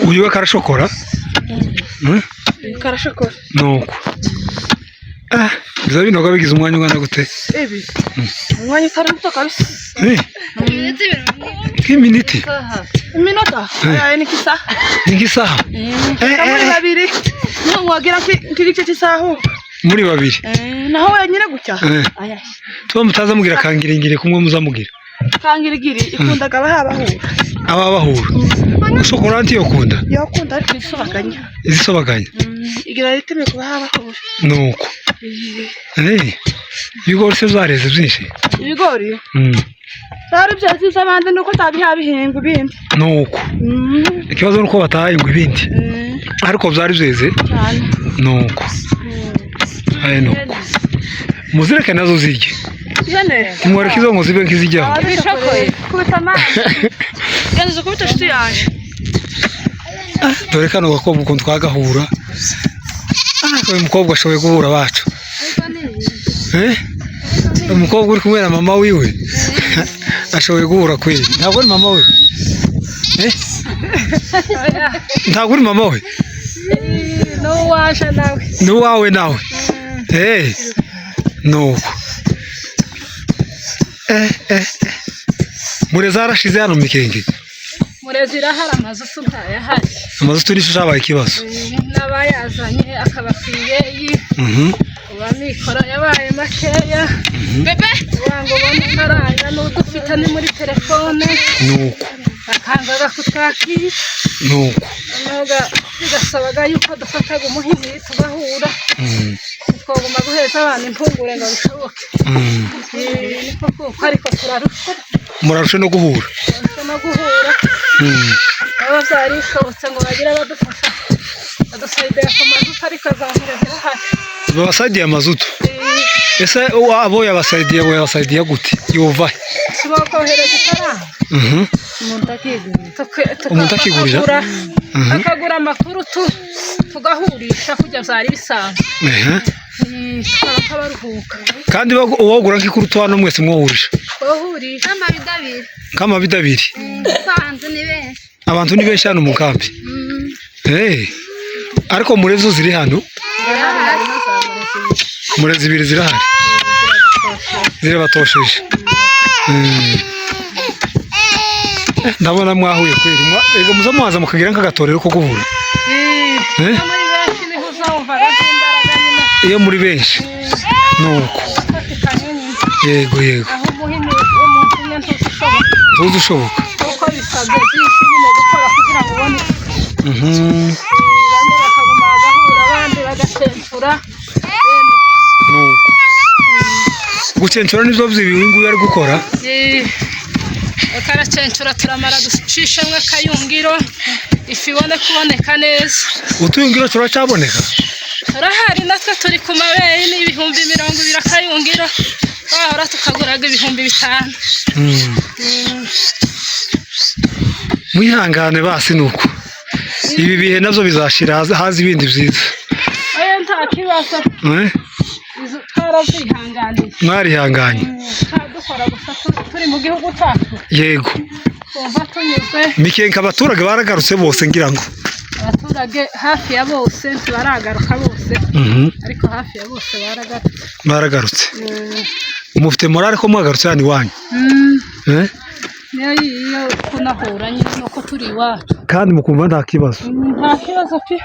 Uyu karashokora? Karashokora. Nuko. Biza binoga bigize umwanya ungana gute? Umwanya utari muto kabisa. Iminiti. Iminota? Ni nk'isaha. Ni nk'isaha? Muri babiri. Wagira nk'igice cy'isaha. Muri babiri. Naho wenyine gutya. Tuba mutaza mugira kangiringire kumwe muzamugira. Kangirigiri ikundaga abahura. Abahura. Shokora anti yokunda? Yokunda ariko isobaganya. Isobaganya. Igira riteme kuba abahura. Nuko. Ibigori se zareze byinshi? Ibigori? Zari byazize abandi nuko tabihabihinga ibindi. Nuko. Ikibazo nuko batahinga ibindi. Ariko byari byeze? Cyane. Nuko. Nuko. Muzireke nazo zige. Yane. Tumwereke izo ngo zibe nk'izijyaho. Bishokoye. Kubita amazi. Yanze kubita shiti yaje. Dore kano gakobwa ukuntu twagahura. Uyu mukobwa ashoboye guhura bacu. Umukobwa uri kumwe na mama wiwe ashoboye guhura kweli. Ntabwo ari mama we? Ntabwo uri mama we? N'uwaje nawe. N'uwawe nawe? Nuko. Murezi arashize hano Mikenge? Murezi irahari amazutu ntayahari. Amazutu nisho cyabaye ikibazo? N'abayazanye akabakwiye amikoro yabaye makeya. Bebe wango bamukaranga n'udufite ni muri telefone. Nuko. Bakangaga kutwakira. Nuko. Noga bigasabaga yuko dufataga umuhimi tugahura. Twagomba guheza abantu impungure ngo bishoboke. Niko kuko ariko turarusha. Murarusha no guhura? No guhura. Aba byari bishobotse ngo bagire abadufasha. Adusaidiye ku mazutu ariko azamurehera hafi. Babasaidiye amazutu? Ese abo yabasaidiye gute? Yova? Sibakohereza ifaranga. Umuntu akigurira? Akagura amakuru tugahurisha kujya byari bisanzwe. Tukabaruhuka. Kandi uwagura nk'ikuru hano mwese mwohurisha? Twohurisha Kamabido abiri. Abantu ni benshi hano mu kambi. Ariko murezo ziri hano? Murezi ibiri zirahari? Zirabatosheje. Ndabona mwahuye kweli. Ego muza muhaza mukagira nk'agatorero ko guhura. Iyo muri benshi. Nuko. Yego. Aho umuhimi w'umuntu umwe ntuzishoboka. Ntuzishoboka. Kuko bisabye byinshi nyine gukora kugira ngo ubone. Bamwe bakaguma bagahura abandi bagacenshura. Nuko. Gucenshura nibyo by'ibintu nguyu ari gukora? Karacenshura turamara ducishamwe akayungiro ifi ibone kuboneka neza. Utuyungiro turacaboneka? Turahari natwe turi ku mabere n'ibihumbi 20 akayungiro. Ahora tukaguraga ibihumbi 5. Mwihangane basi nuko. Ibi bihe navyo bizashira hazi ibindi byiza. Nta kibazo. Twarazihanganiye. Mwarihanganye. Dukora gusa turi mu gihugu cyacu. Yego. Kumva tunyuze. Mikenke abaturage baragarutse bose ngira ngo. Abaturage hafi ya bose baragaruka bose. Ariko hafi ya bose baragarutse. Mufite morale ko mwagarutse hano iwanyu? Niyo kunahura nyine nuko turi iwacu. Kandi mukumva nta kibazo? Nta kibazo pe.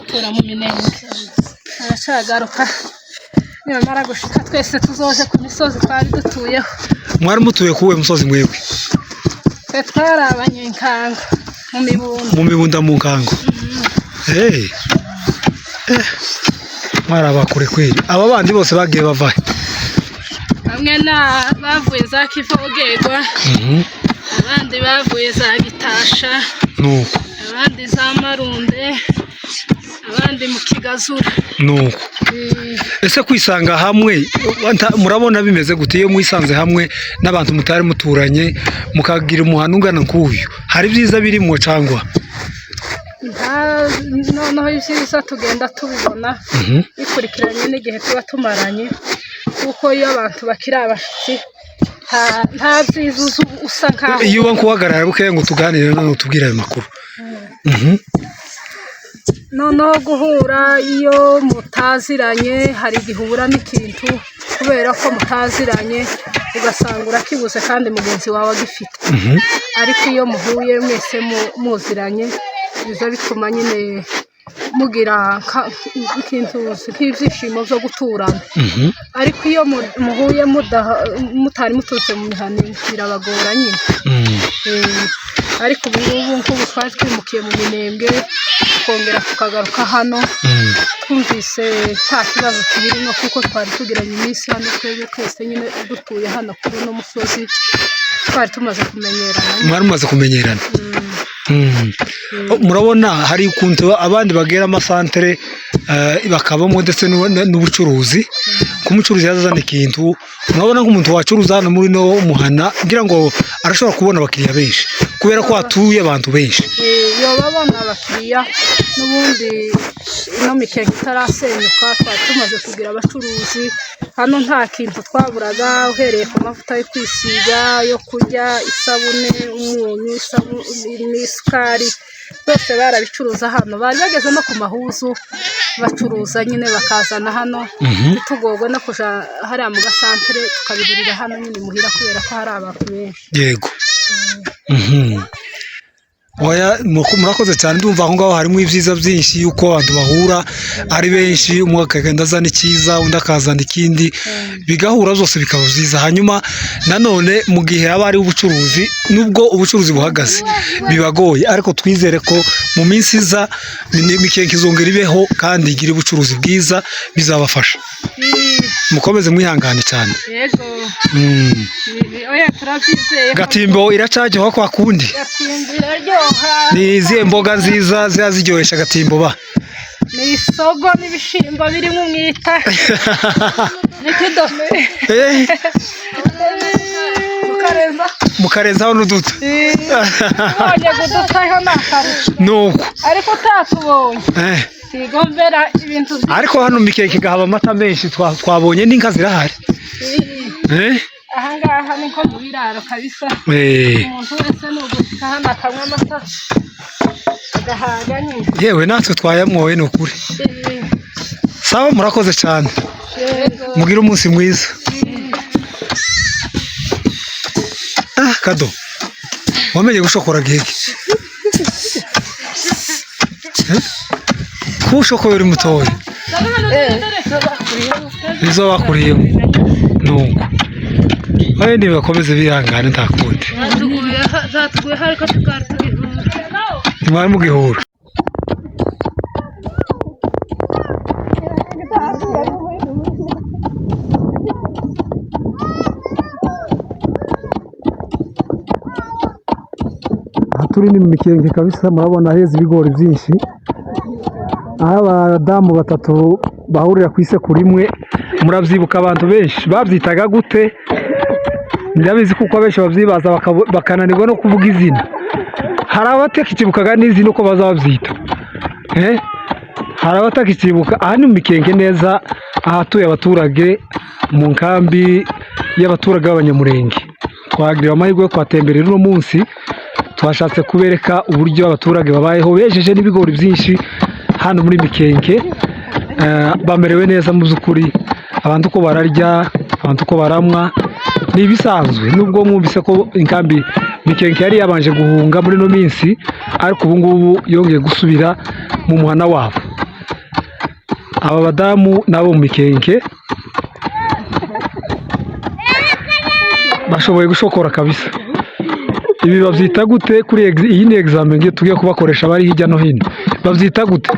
Tora mu minenga. Aracagaruka. Nyamara gushika twese tuzoje ku misozi twari dutuyeho. Mwari mutuye kuwe musozi mwebwe? Twarabanye inkango mu mibunda. Mu mibunda mu nkango. Marabakure kweli. Aba bandi bose bagiye bavahe? bamwe bavuye za Kivogerwa, abandi bavuye za Gitasha, abandi za Marunde, abandi mu Kigazura. Ese kwisanga hamwe murabona bimeze gute iyo mwisanze hamwe n'abantu mutari muturanye mukagira umuhano ungana nk'uyu, hari byiza birimo cyangwa? Noneho ibyiza tugenda tubibona bikurikiranye n'igihe tuba tumaranye, kuko iyo abantu bakiri abashyitsi nta byiza usa nkaho. Iyo uba kuhagarara buke ngo tuganire none utubwire ayo makuru. Noneho guhura iyo mutaziranye hari igihe uhura n'ikintu kubera ko mutaziranye ugasanga urakibuze kandi mugenzi wawe agifite, ariko iyo muhuye mwese muziranye biza bituma nyine mugira nk'ibyishimo byo guturana, ariko iyo muhuye mutari muturutse mu mihana birabagora nyine. Ariko ubu twari twimukiye mu Minembwe tukongera tukagaruka hano, twumvise nta kibazo kirimo kuko twari tugiranye iminsi hano twebwe twese nyine dutuye hano kuri uno musozi, twari tumaze kumenyerana. Mwari mumaze kumenyerana. Murabona hari ukuntu abandi bagera amasantere bakabamo ndetse n'ubucuruzi, ko umucuruzi yazana ikintu, murabona nk'umuntu wacuruza hano muri no muhana ngira ngo arashobora kubona abakiriya benshi kubera ko hatuye abantu benshi. Iyo babona abakiriya n'ubundi ino Mikenke itarasenyuka twari tumaze kugira abacuruzi hano, nta kintu twaburaga uhereye ku mavuta yo kwisiga, yo kurya, isabune, umunyu, n'isukari, byose barabicuruza hano. Bari bageze no ku mahuzu bacuruza nyine bakazana hano, bitugorwa no kuja hariya mu gasantere tukabigurira hano nyine muhira kubera ko hari abantu benshi. Yego. Oya murakoze cyane, ndumva aho ngaho harimo ibyiza byinshi yuko abantu bahura ari benshi, umwe akagenda azana ikiza undi akazana ikindi, bigahura zose bikaba byiza. Hanyuma nanone mu gihe haba ari ubucuruzi, nubwo ubucuruzi buhagaze bibagoye, ariko twizere ko mu minsi iza Mikenke izongera ibeho kandi igire ubucuruzi bwiza bizabafasha. Mukomeze mwihangane cyane. Yego. Oya turabyizeye. Gatimbo iracyajeho kwa kundi. Gatimbo iraryoha. Ni izihe mboga nziza ziryohesha Gatimbo ba? Ni isogo n'ibishimbo birimo umwita. Nikidome. Mukarenzaho n'uduta. None gudutaho n'akarusho. Nuko. Ariko utatubonye. Sigombera ibintu. Ariko hano Mikenke gahaba amata menshi, twabonye n'inka zirahari. Ahangaha niko mu biraro kabisa. Umuntu wese n'ugushika hano akamwa amata agahaga nyine. Yewe natwe twayamwoye n'ukuri. Sawa murakoze cyane. Mugira umunsi mwiza. Kado wamenye gushokora giheke kushoko uri mutoya nizo bakuriyemo nuko abandi bakomeze bihangane ntakundi zatuguye hariko tukartugihura nimari mu gihura. Turi ni Mikenke kabisa, murabona heza ibigori byinshi, aho abadamu batatu bahurira ku isekuru imwe. Murabyibuka abantu benshi babyitaga gute? Ndabizi kuko abenshi babyibaza bakananirwa no kuvuga izina. Hari abatakikibukaga n'izina uko bazabyita, hari abatakikibuka. Aha ni Mikenke neza, ahatuye abaturage mu nkambi y'abaturage b'Abanyamurenge. Twagiriwe amahirwe yo kuhatemberera uno munsi, twashatse kubereka uburyo abaturage babayeho bejeje n'ibigori byinshi hano muri Mikenke. Bamerewe neza mu by'ukuri, abantu uko bararya, abantu uko baramwa ni ibisanzwe, nubwo mwumvise ko inkambi Mikenke yari yabanje guhunga muri no minsi, ariko ubu ngubu yongeye gusubira mu muhana wabo. Aba badamu nabo mu Mikenke bashoboye gushokora kabisa. Ibi babyita gute? Kuri iyi ni examen ngiye tugiye kubakoresha bari hirya no hino, babyita gute?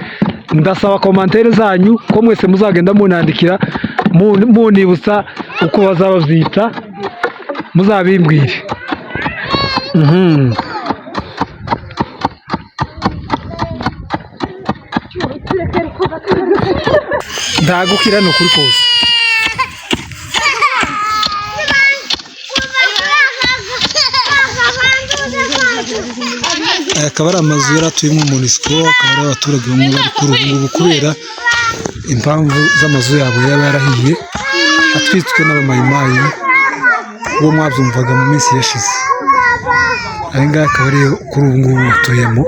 Ndasaba commentaire zanyu ko mwese muzagenda munandikira munibutsa uko bazababyita muzabimbwire. ndagukira ni ukuri kose. Akaba ari amazu yari atuyemo MONUSCO, akaba ari abaturage bamwe bari kuri ubu ngubu kubera impamvu z'amazu yabo yaba yarahiye atwitswe n'abamayimayi bo mwabyumvaga mu minsi yashize. aya ngaya akaba ariyo kuri ubu ngubu batuyemo.